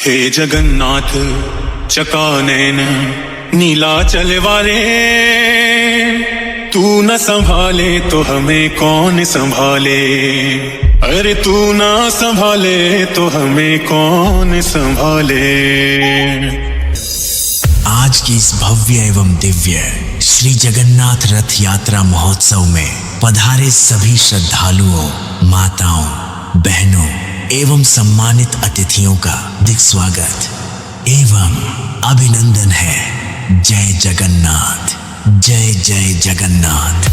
हे जगन्नाथ चकानैन नीलाचल वाले, तू न संभाले तो हमें कौन संभाले। अरे तू ना संभाले तो हमें कौन संभाले। आज की इस भव्य एवं दिव्य श्री जगन्नाथ रथ यात्रा महोत्सव में पधारे सभी श्रद्धालुओं, माताओं, बहनों एवं सम्मानित अतिथियों का दिख स्वागत एवं अभिनंदन है। जय जगन्नाथ, जय जय जगन्नाथ।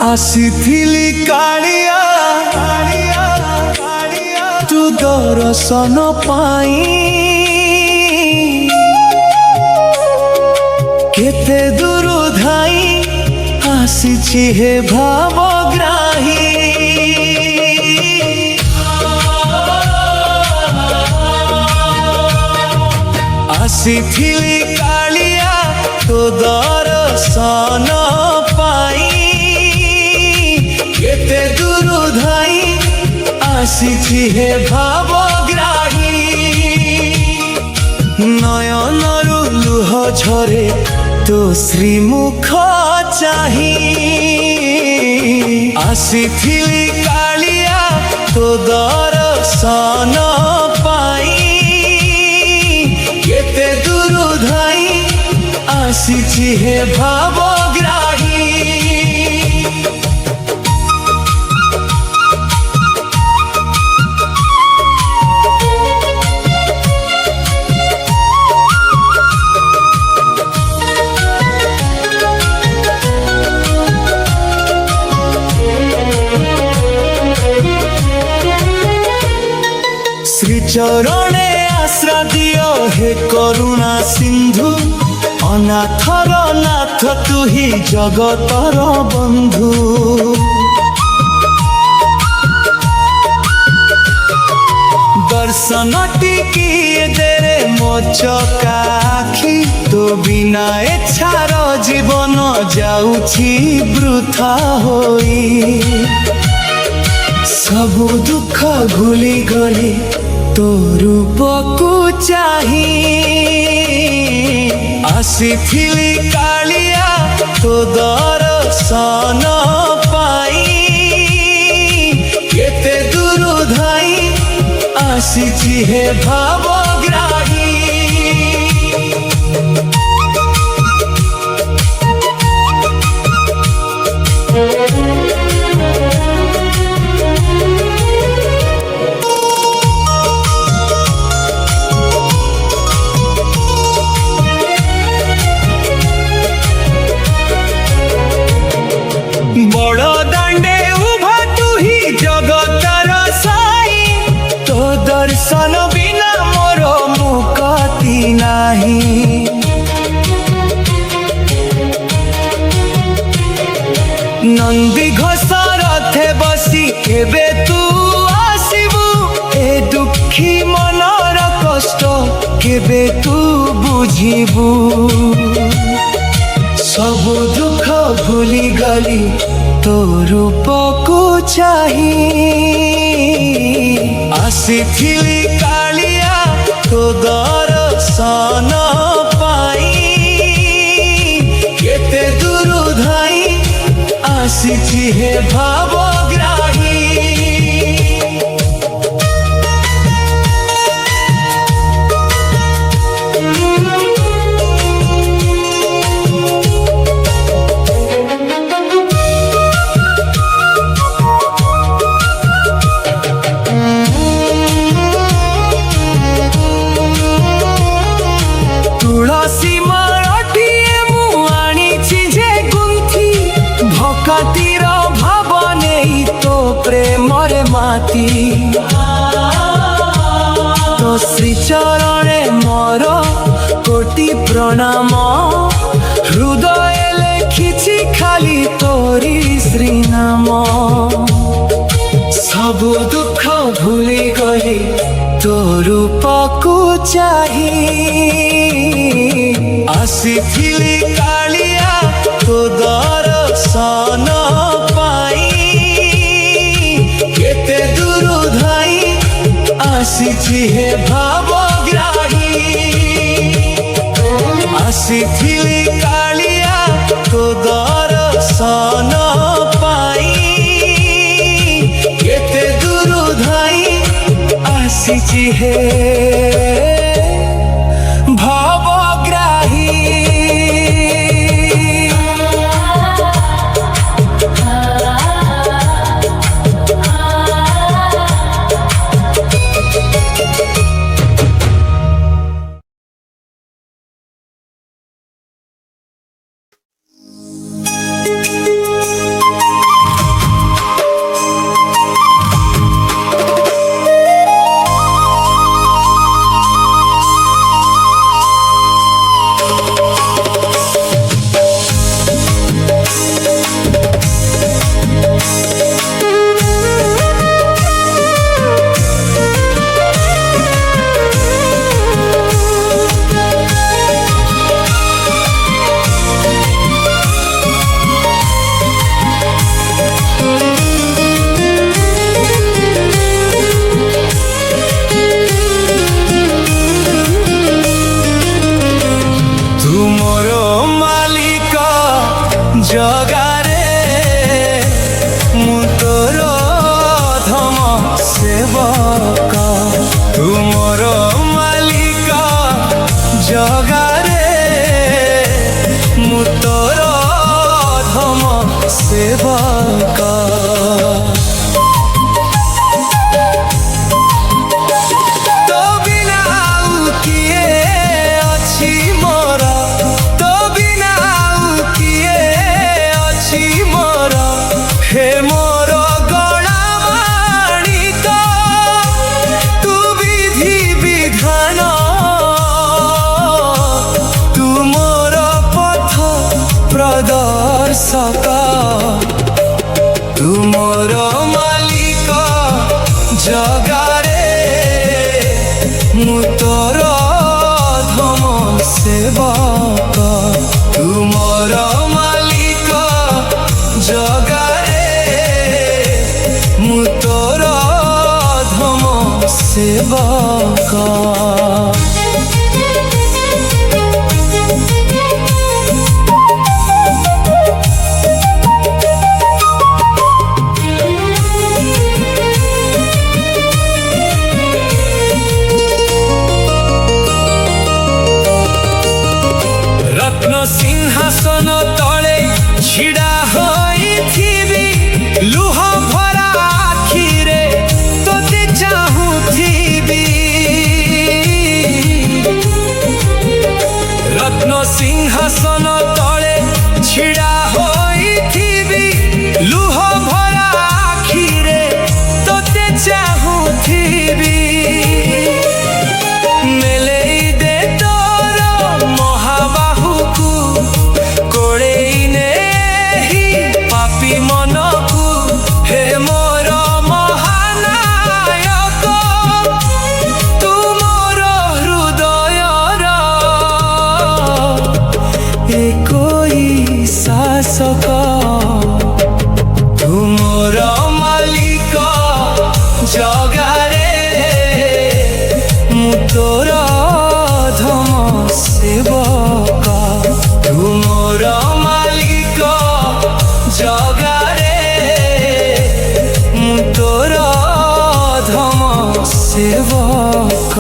ଆସିଥିଲି କାଳିଆ ତୁ ଦର୍ଶନ ପାଇଁ, କେତେ ଦୂର ଧାଇ ଆସିଛି ହେ ଭାବଗ୍ରାହୀ। ଆସିଥିଲି କାଳିଆ ତୋ ଦର୍ଶନ ପାଇଁ, କେତେ ଦୂର ଧାଇ ଆସିଛି ହେ ଭାବଗ୍ରାହୀ। ନୟନରୁ ଲୁହ ଝରେ ତୋ ଶ୍ରୀମୁଖ ଚାହିଁ, ଆସିଥିଲି କାଳିଆ ତୋ ଦର୍ଶନ ପାଇଁ, କେତେ ଦୂର ଧାଇ ଆସିଛି ହେ ଭାବଗ୍ରାହୀ। চরণে আশ্রা দিও হে করুণা সিন্ধু, অনাথর নাথ তুহি জগতর বন্ধু। দর্শন টিকিয়ে দেরে মো চকা আখি, তো বিনা এছার জীবন যাଉଛି বৃথা হই। सबु दुख भूली गली तो रूपकु चाही, आसीथिली कालिया तो दर्शन पाई, केते दूर धाई आसीछि हे भावग्राही। बड़ दांडे उभा तू ही जगतर साई, तो दर्शन बिना मोर मुक्ति नाही। नंदी घोष रथे बसी केबे तू आसीबू, ए दुखी मनर कष्ट केबे तू बुझीबू। सब दुख भूली गली तो रूपकु चाही, आसीथिली कालिया तो दर्शन पाई, केते दूर धाई आसीछि हे भावग्राही। নাম হৃদয়ে লেখিছি খালি তোরি শ্রীনাম ସବୁ ଦୁଃଖ ଭୁଲି ଗଲି ତୋ ରୂପକୁ ଚାହିଁ ଆସିଥିଲି କାଳିଆ ତୋ ଦର୍ଶନ ପାଇଁ କେତେ ଦୂର ଧାଇ ଆସିଛି ହେ ଭାବଗ୍ରାହୀ ଆସିଥିଲି କାଳିଆ ତୋ ଦର୍ଶନ ପାଇଁ କେତେ ଦୂର ଧାଇ ଆସିଛି ହେ ଭାବଗ୍ରାହୀ জগারে মু তোর ধম সেবক তুমর মালিক জগারে মু তোর ধম সেবক তো বিনা আউ কিয়ে অছি মোর তো বিনা আউ কিয়ে অছি মোর হে মোর গলা মাণিক তু বিধি বিধান তু মোর পথ প্রদর্শক তু মোর মালিক জগারে মু তোর ধম সেবক তু মোর মালিক জগারে মু তোর ধম সেবক রত্ন সিংহাসন তলে ছিড়া হইথিবি লুহ ভরা আখিরে তোতে চাহুথিবি রত্ন সিংহাসন তলে ছিড়া হইথিবি লুহ ভরা আখিরে তোতে চাহুথিবি মেলেই দে তোর মহাবাহুকু কোড়েই নেহি পাপি মনকু হে মোর মহানায়ক তু মোর হৃদয়র একই শাসক তু মোর মালিক জগারে মু তোর ধম সেবক তু মোর মালিক জগারে মু তোর ধম সেবক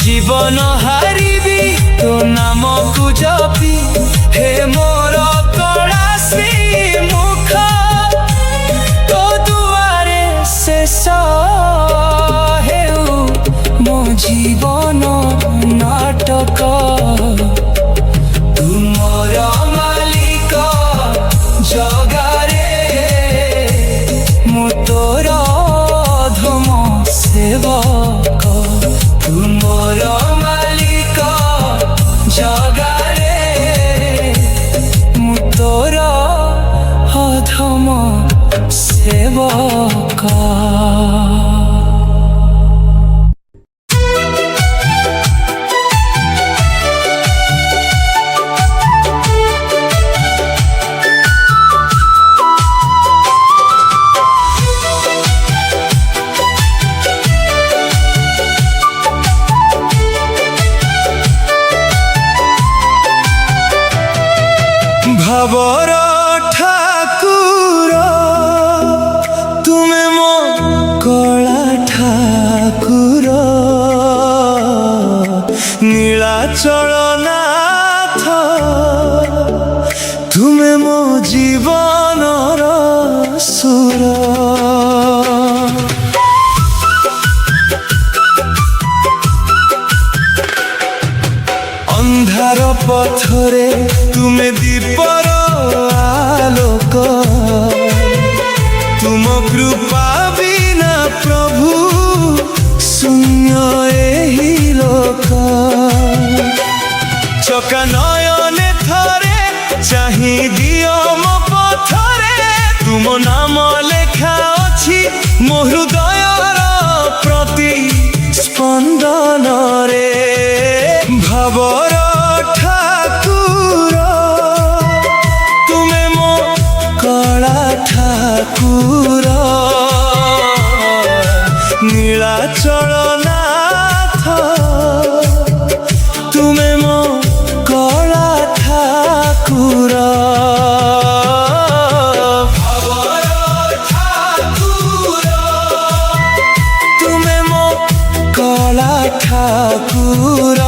জীবন হারিবি তো নামকু জপি হে মোর কଳା ଶ୍ରୀମୁଖ ତୋ ଦୁଆରେ ଶେଷ ହେଉ ମୋ ଜୀବନ ନାଟକ ତୁମର ମାଲିକ ଜଗାରେ ମୁଁ ତୋର ଧମ ସେବକ ତୁମର ମାଲିକ ଜଗାରେ ମୁଁ ତୋର ଅଧମ ସେବକ। ভাবর ঠাকুর তুমে মো কଳା ঠাকুর নীলাচল নাথ তুমে মো জীবনর সুর ଅନ୍ଧାର ପଥରେ ତୁମେ ଦୀପର ଆଲୋକ ତୁମ କୃପା ବିନା ପ୍ରଭୁ ଶୂନ୍ୟ ଏହି ଲୋକ ଚକା ନୟନେ ଥରେ ଚାହିଁ ଦିଅ ମୋ ପଥରେ ତୁମ ନାମ ଲେଖା ଅଛି ମୋ ହୃଦୟର ପ୍ରତି ସ୍ପନ୍ଦନରେ ଭାବର ଠାକୁର ତୁମେ ମୋ କଳା ଠାକୁର ନୀଳାଚଳ ନାଥ ତୁମେ ମୋ କଳା ଠାକୁର ଭାବର ଠାକୁର ତୁମେ ମୋ କଳା ଠାକୁର